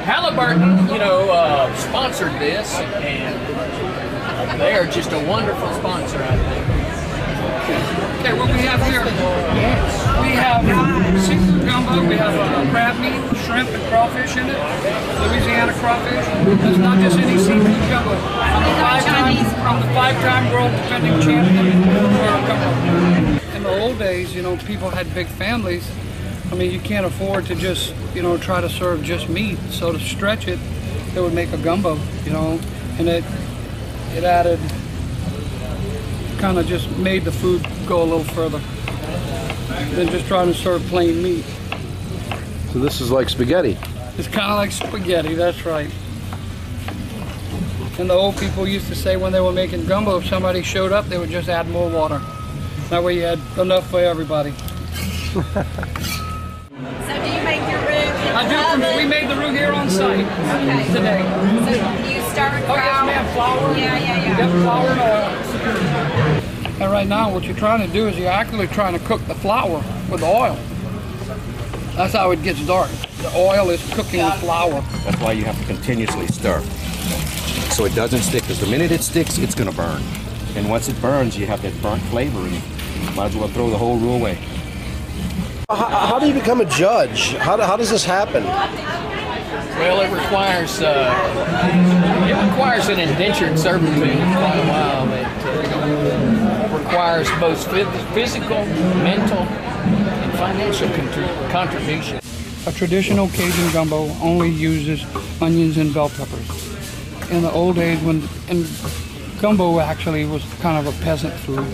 Halliburton, you know, sponsored this, and they are just a wonderful sponsor, I think. Okay, what we have here, we have seafood gumbo, we have crab meat, shrimp, and crawfish in it, Louisiana crawfish. That's not just any seafood gumbo. I'm the five-time world defending champion for gumbo. In the old days, you know, people had big families. I mean, you can't afford to just, you know, try to serve just meat. So to stretch it, they would make a gumbo, you know, and it added, kind of just made the food go a little further than just trying to serve plain meat. So this is like spaghetti. It's kind of like spaghetti, that's right. And the old people used to say when they were making gumbo, if somebody showed up, they would just add more water. That way you had enough for everybody. So do you make your roux in the oven? We made the roux here on site today. So you start with flour? Oh, yes, ma'am, flour. Yeah. Yep, flour and oil. And right now what you're trying to do is you're actually trying to cook the flour with the oil. That's how it gets dark. The oil is cooking the flour. That's why you have to continuously stir, so it doesn't stick, because the minute it sticks, it's going to burn. And once it burns, you have that burnt flavor, and you might as well throw the whole roux away. How do you become a judge? How does this happen? Well, it requires an indentured servitude for quite a while. It requires both physical, mental, and financial contribution. A traditional Cajun gumbo only uses onions and bell peppers. In the old days, and gumbo actually was kind of a peasant food,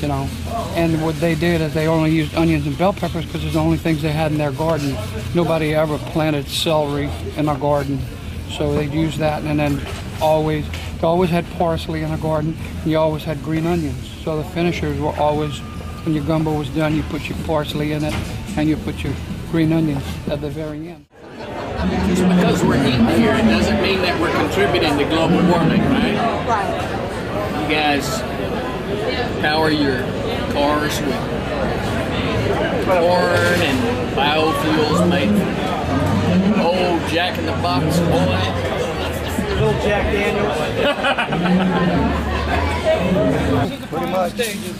you know. And what they did is they only used onions and bell peppers because it's the only things they had in their garden. Nobody ever planted celery in a garden, so they'd use that. And then you always had parsley in a garden, and you always had green onions. So the finishers were always, when your gumbo was done, you put your parsley in it, and you put your green onions at the very end. Just because we're eating here, it doesn't mean that we're contributing to global warming, right? Right. You guys power your cars with corn and biofuels made from old Jack in the Box oil. Little Jack Daniels. This is the final stages.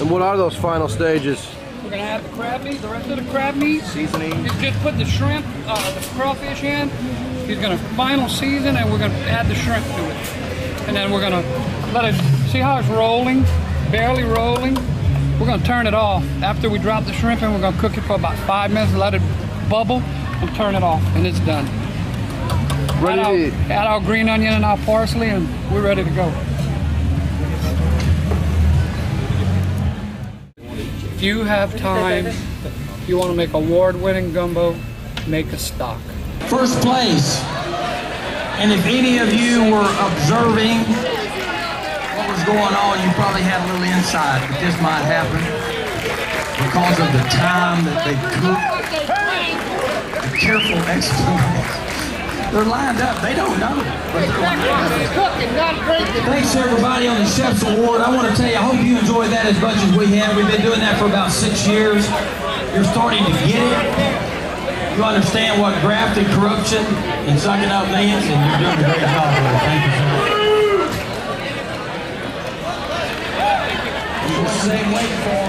And what are those final stages? We're gonna add the crab meat, the rest of the crab meat. Seasoning. You just put the shrimp, the crawfish in. He's gonna final season, and we're gonna add the shrimp to it. And then we're gonna let it, see how it's rolling, barely rolling. We're gonna turn it off. After we drop the shrimp in, we're gonna cook it for about 5 minutes, let it bubble, and turn it off, and it's done. Add our green onion and our parsley, and we're ready to go. If you have time, you want to make award-winning gumbo, make a stock. First place. And if any of you were observing what was going on, you probably had a little insight that this might happen because of the time that they cook, the careful explanation. They're lined up. They don't know. But they're lined up. Thanks everybody on the Chef's Award. I want to tell you, I hope you enjoyed that as much as we have. We've been doing that for about 6 years. You're starting to get it. You understand what graft and corruption and sucking up lands, and you're doing a great job with it. Thank you so much. You will stay wait for